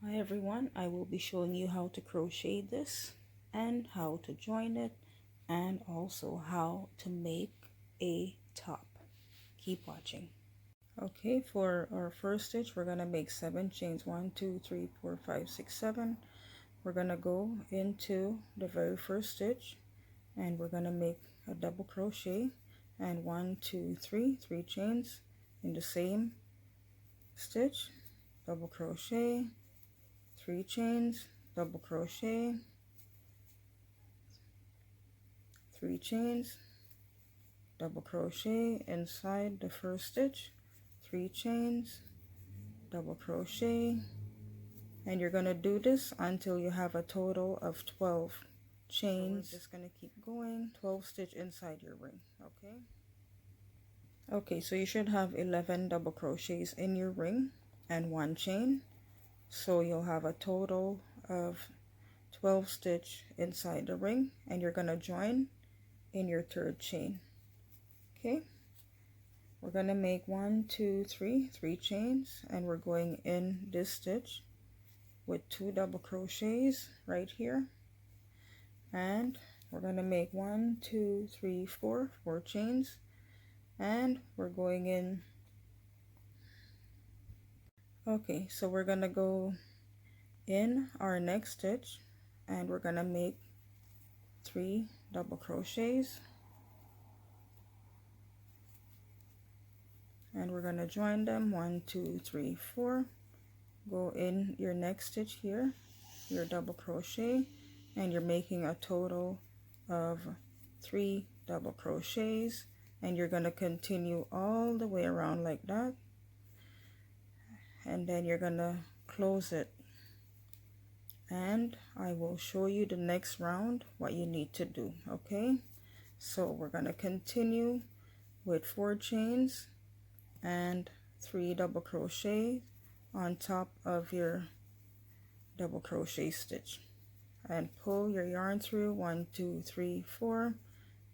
Hi everyone, I will be showing you how to crochet this and how to join it and also how to make a top. Keep watching. Okay, for our first stitch we're going to make 7 chains. 1, 2, 3, 4, 5, 6, 7. We're going to go into the very first stitch and we're going to make a double crochet and 1, 2, 3 chains in the same stitch, double crochet, 3 chains, double crochet, 3 chains, double crochet inside the first stitch, 3 chains, double crochet, and you're going to do this until you have a total of 12 chains. So we're just going to keep going, 12 stitch inside your ring. Okay, so you should have 11 double crochets in your ring and 1 chain, so you'll have a total of 12 stitch inside the ring, and you're going to join in your third chain. Okay, we're going to make 1, 2, 3 chains, and we're going in this stitch with 2 double crochets right here, and we're going to make 1, 2, 3, 4 chains, and we're going in. Okay, so we're going to go in our next stitch and we're going to make 3 double crochets, and we're going to join them. 1, 2, 3, 4. Go in your next stitch here, your double crochet, and you're making a total of 3 double crochets, and you're going to continue all the way around like that, and then you're going to close it, and I will show you the next round what you need to do. Okay, so we're going to continue with 4 chains and 3 double crochet on top of your double crochet stitch, and pull your yarn through. 1, 2, 3, 4.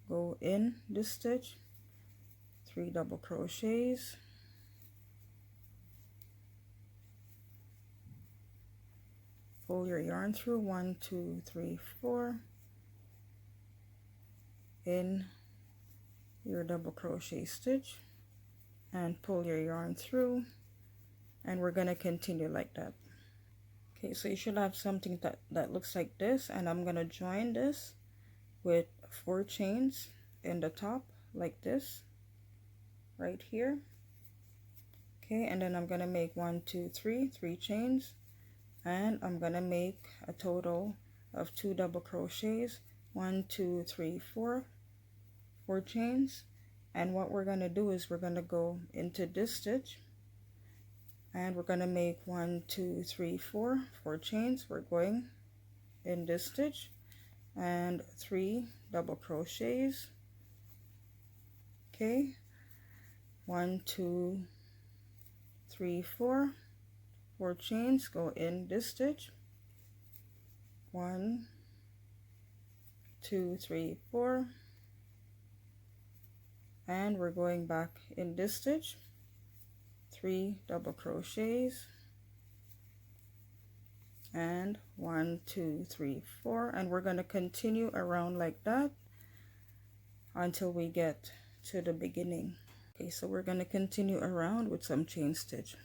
Go in this stitch, 3 double crochets, pull your yarn through. 1, 2, 3, 4. In your double crochet stitch and pull your yarn through, and we're going to continue like that. Okay, so you should have something that looks like this, and I'm going to join this with 4 chains in the top like this right here. Okay, and then I'm going to make 1, 2, 3 chains, and I'm going to make a total of 2 double crochets. 1, 2, 3, 4 chains, and what we're going to do is we're going to go into this stitch and we're going to make 1, 2, 3, 4 chains. We're going in this stitch and 3 double crochets. Okay, 1, 2, 3, 4 chains. Go in this stitch, 1, 2, 3, 4, and we're going back in this stitch, 3 double crochets, and 1, 2, 3, 4, and we're going to continue around like that until we get to the beginning. Okay, so we're going to continue around with some chain stitch.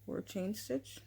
4 chain stitch,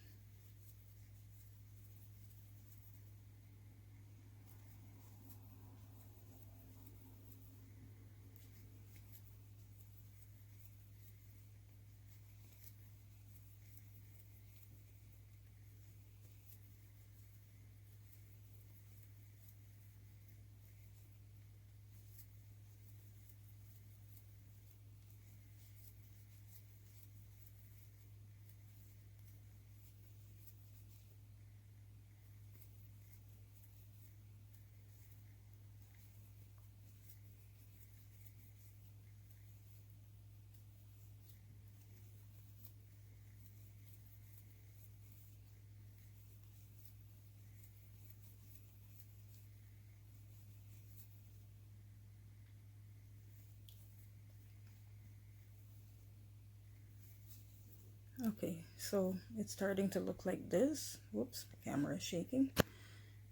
Okay, so it's starting to look like this. Whoops, the camera is shaking.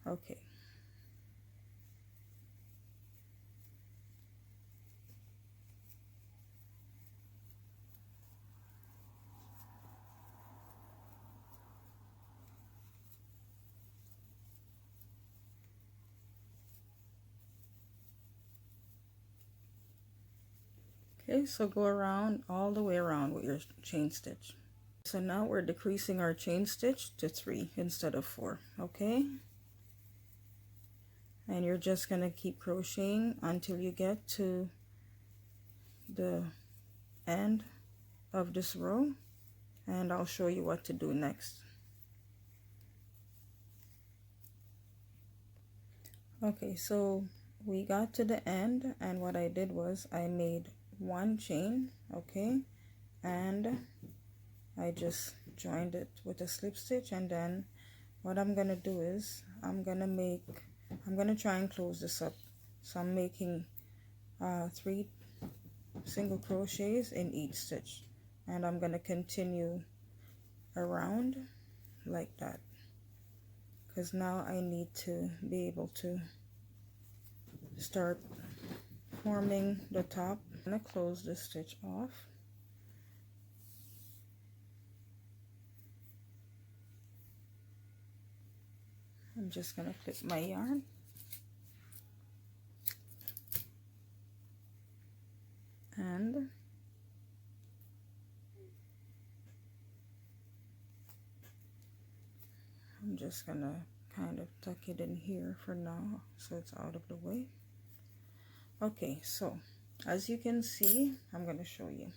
Okay. Okay, so go around all the way around with your chain stitch. So now we're decreasing our chain stitch to 3 instead of 4, okay? And you're just going to keep crocheting until you get to the end of this row, and I'll show you what to do next. Okay, so we got to the end, and what I did was I made 1 chain, okay, and I just joined it with a slip stitch, and then what I'm gonna do is I'm gonna try and close this up. So I'm making 3 single crochets in each stitch, and I'm gonna continue around like that, because now I need to be able to start forming the top. I'm gonna close this stitch off. I'm just gonna flip my yarn, and I'm just gonna kind of tuck it in here for now so it's out of the way. Okay, so as you can see, I'm gonna show you.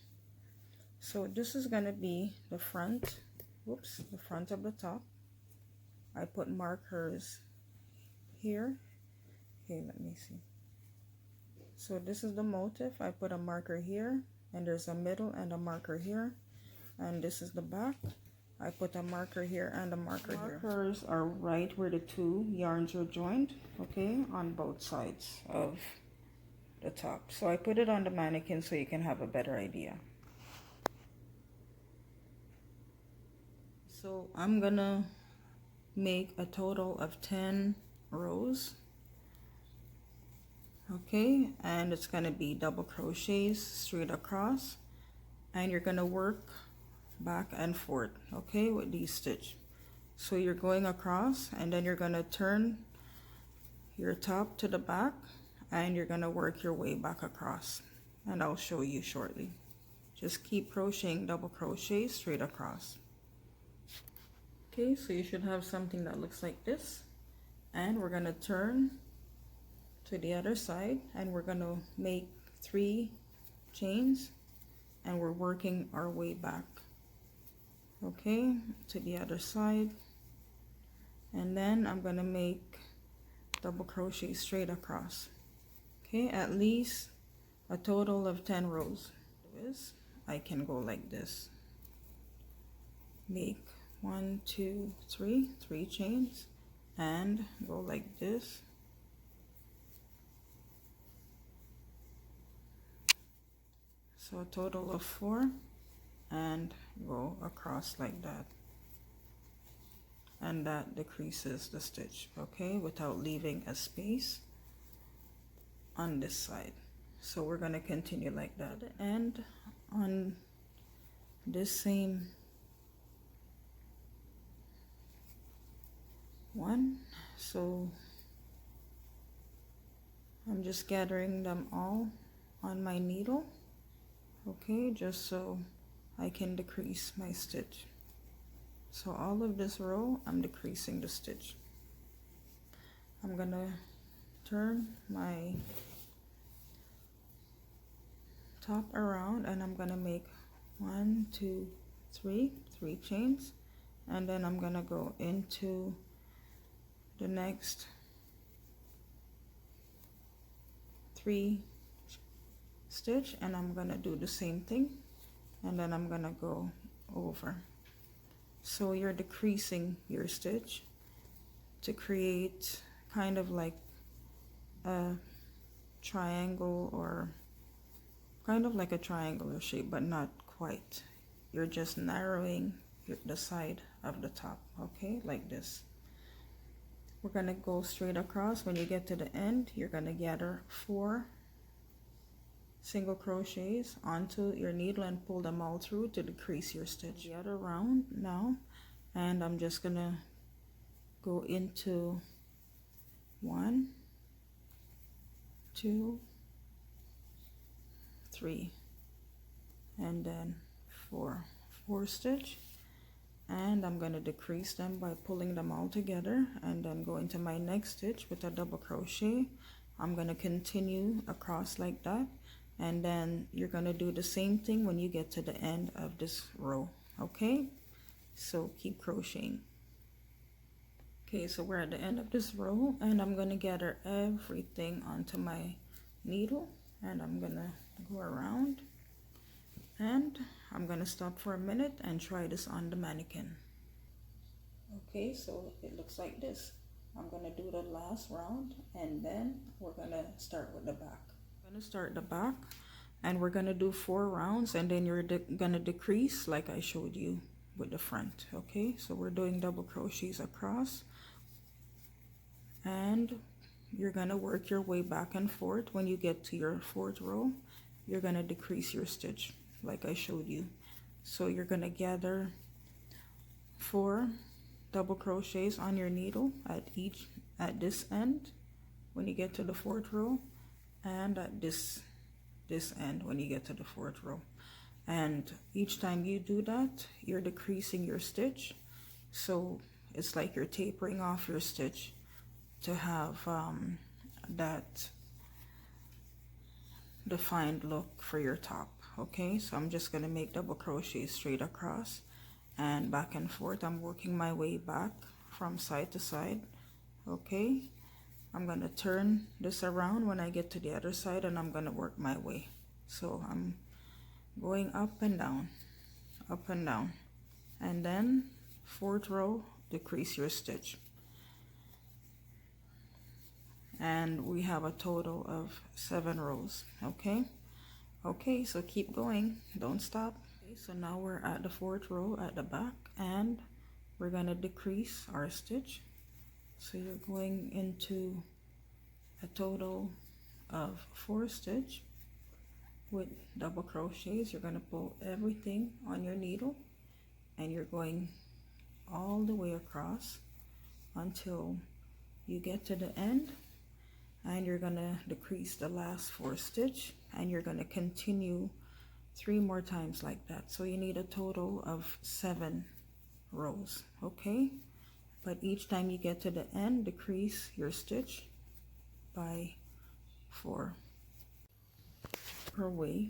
So this is gonna be the front, whoops, the front of the top. I put markers here. Okay, let me see. So this is the motif. I put a marker here, and there's a middle and a marker here, and this is the back. I put a marker here and a marker here. Markers are right where the 2 yarns are joined, okay, on both sides of the top. So I put it on the mannequin so you can have a better idea. So I'm gonna make a total of 10 rows, okay, and it's gonna be double crochets straight across, and you're gonna work back and forth, okay, with these stitch. So you're going across, and then you're gonna turn your top to the back, and you're gonna work your way back across, and I'll show you shortly. Just keep crocheting double crochet straight across. Okay, so you should have something that looks like this, and we're gonna turn to the other side, and we're gonna make 3 chains, and we're working our way back, okay, to the other side, and then I'm gonna make double crochet straight across, okay, at least a total of 10 rows. I can go like this, make 1 2 3 chains, and go like this, so a total of 4, and go across like that, and that decreases the stitch, okay, without leaving a space on this side. So we're going to continue like that, and on this same one, so I'm just gathering them all on my needle, okay, just so I can decrease my stitch. So all of this row I'm decreasing the stitch. I'm gonna turn my top around, and I'm gonna make 1 2 3 chains, and then I'm gonna go into the next 3 stitch, and I'm gonna do the same thing, and then I'm gonna go over. So you're decreasing your stitch to create kind of like a triangle, or kind of like a triangular shape, but not quite. you're just narrowing the side of the top, okay, like this. We're gonna go straight across. When you get to the end, you're gonna gather 4 single crochets onto your needle and pull them all through to decrease your stitch. The other round now, and I'm just gonna go into 1, 2, 3, and then 4 stitch, and I'm going to decrease them by pulling them all together, and then go into my next stitch with a double crochet. I'm going to continue across like that, and then you're going to do the same thing when you get to the end of this row, okay? So keep crocheting. Okay, so we're at the end of this row, and I'm going to gather everything onto my needle, and I'm going to go around, and I'm going to stop for a minute and try this on the mannequin. Okay, so it looks like this. I'm going to do the last round, and then we're going to start with the back. I'm going to start the back, and we're going to do 4 rounds, and then you're going to decrease like I showed you with the front. Okay, so we're doing double crochets across, and you're going to work your way back and forth. When you get to your 4th row, you're going to decrease your stitch like I showed you. So you're going to gather 4 double crochets on your needle at this end when you get to the 4th row, and at this end when you get to the 4th row. And each time you do that, you're decreasing your stitch, so it's like you're tapering off your stitch to have that defined look for your top. Okay, so I'm just going to make double crochets straight across and back and forth. I'm working my way back from side to side. Okay, I'm going to turn this around when I get to the other side, and I'm going to work my way. So I'm going up and down, and then 4th row, decrease your stitch. And we have a total of 7 rows. Okay, so keep going, don't stop. Okay, so now we're at the 4th row at the back, and we're gonna decrease our stitch. So you're going into a total of 4 stitch with double crochets. You're gonna pull everything on your needle, and you're going all the way across until you get to the end, and you're gonna decrease the last 4 stitch, and you're gonna continue 3 more times like that. So you need a total of 7 rows. Okay, but each time you get to the end, decrease your stitch by 4 per way.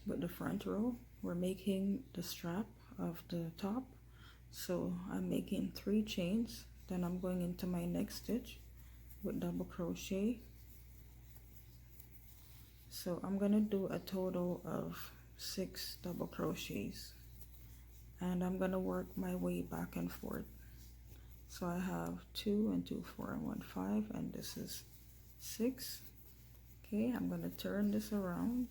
With the front row, we're making the strap of the top, so I'm making 3 chains, then I'm going into my next stitch with double crochet. So I'm gonna do a total of 6 double crochets, and I'm gonna work my way back and forth. So I have 2 and 2, 4 and 1, 5, and this is 6. Okay, I'm gonna turn this around,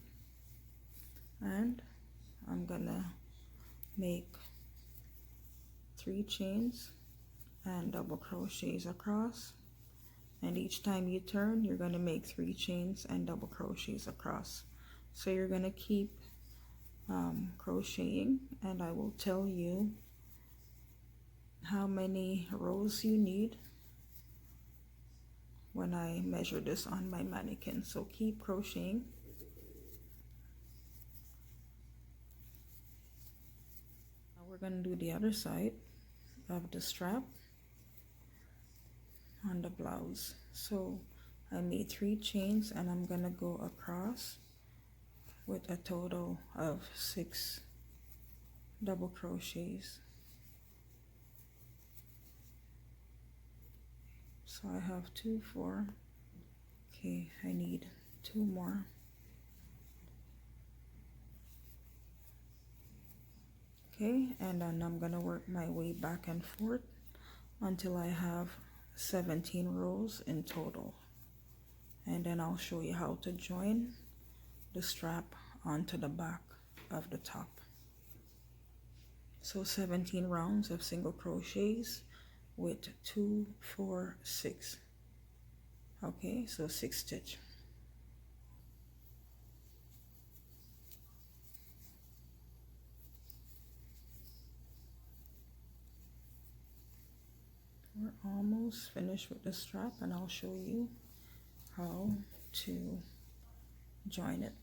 and I'm gonna make 3 chains and double crochets across, and each time you turn, you're going to make 3 chains and double crochets across. So you're going to keep crocheting, and I will tell you how many rows you need when I measure this on my mannequin. So keep crocheting. Now we're going to do the other side of the strap on the blouse. So I made 3 chains, and I'm gonna go across with a total of 6 double crochets. So I have 2, 4. Okay, I need 2 more. Okay, and then I'm gonna work my way back and forth until I have 17 rows in total, and then I'll show you how to join the strap onto the back of the top. So 17 rounds of single crochets with 2, 4, 6. Okay, so 6 stitch. We're almost finished with the strap, and I'll show you how to join it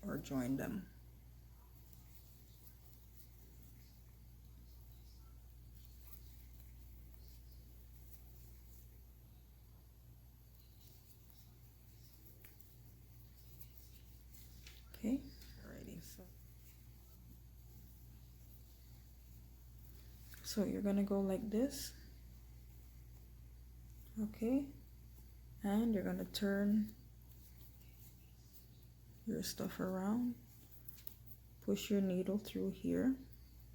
or join them. Okay, alrighty. So you're gonna go like this. Okay, and you're gonna turn your stuff around, push your needle through here,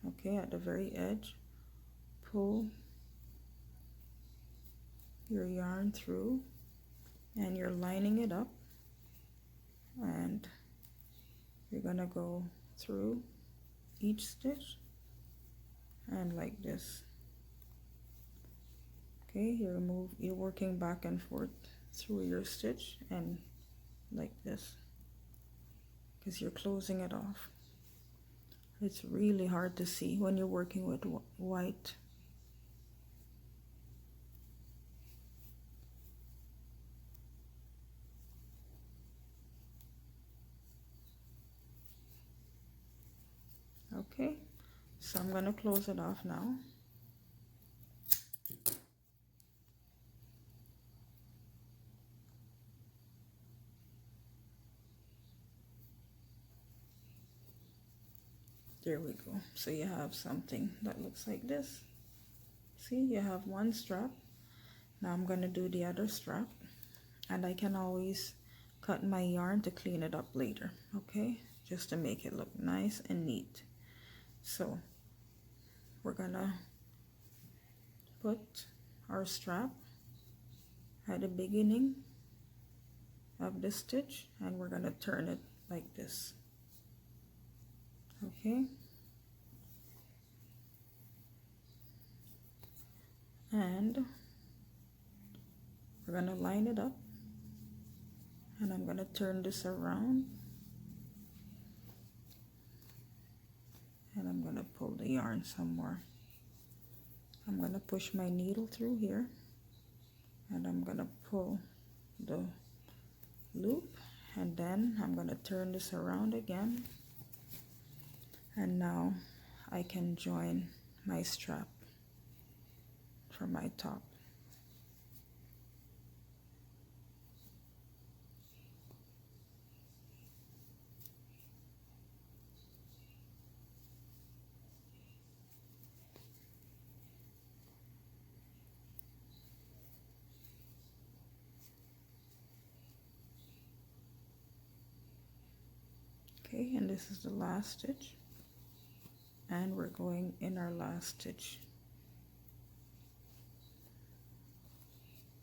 okay, at the very edge, pull your yarn through, and you're lining it up, and you're gonna go through each stitch and like this. Okay, you're working back and forth through your stitch and like this, because you're closing it off. It's really hard to see when you're working with white. Okay, so I'm going to close it off now. There we go. So you have something that looks like this. See, you have one strap. Now I'm going to do the other strap, and I can always cut my yarn to clean it up later, okay, just to make it look nice and neat. So we're gonna put our strap at the beginning of the stitch, and we're gonna turn it like this. Okay, and we're gonna line it up, and I'm gonna turn this around, and I'm gonna pull the yarn some more. I'm gonna push my needle through here, and I'm gonna pull the loop, and then I'm gonna turn this around again, and now I can join my strap for my top. Okay, and this is the last stitch, and we're going in our last stitch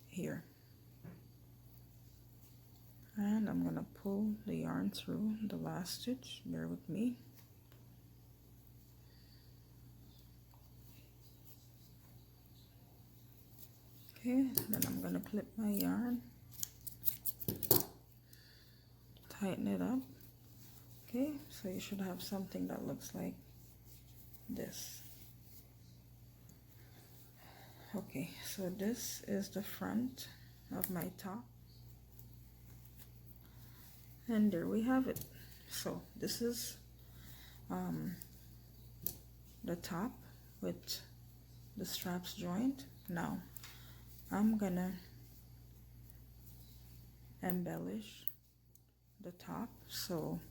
here, and I'm gonna pull the yarn through the last stitch. Bear with me. Okay, then I'm gonna clip my yarn, tighten it up. Okay, so you should have something that looks like this. Okay, so this is the front of my top, and there we have it. So this is the top with the straps joined. Now I'm gonna embellish the top. So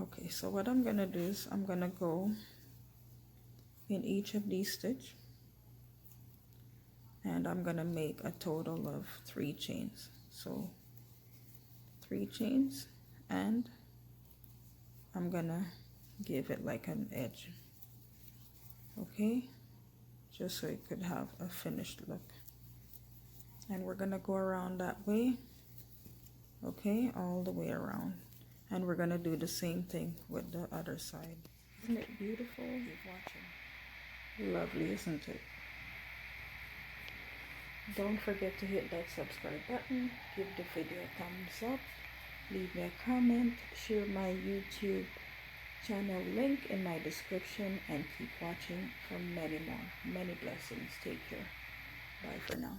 okay, so what I'm gonna do is I'm gonna go in each of these stitches, and I'm gonna make a total of 3 chains. So 3 chains, and I'm gonna give it like an edge, okay, just so it could have a finished look. And we're gonna go around that way, okay, all the way around, And we're gonna do the same thing with the other side. Isn't it beautiful? Keep watching. Lovely, isn't it? Don't forget to hit that subscribe button, give the video a thumbs up, leave me a comment, share my YouTube channel link in my description, and keep watching for many more. Many blessings. Take care. Bye for now.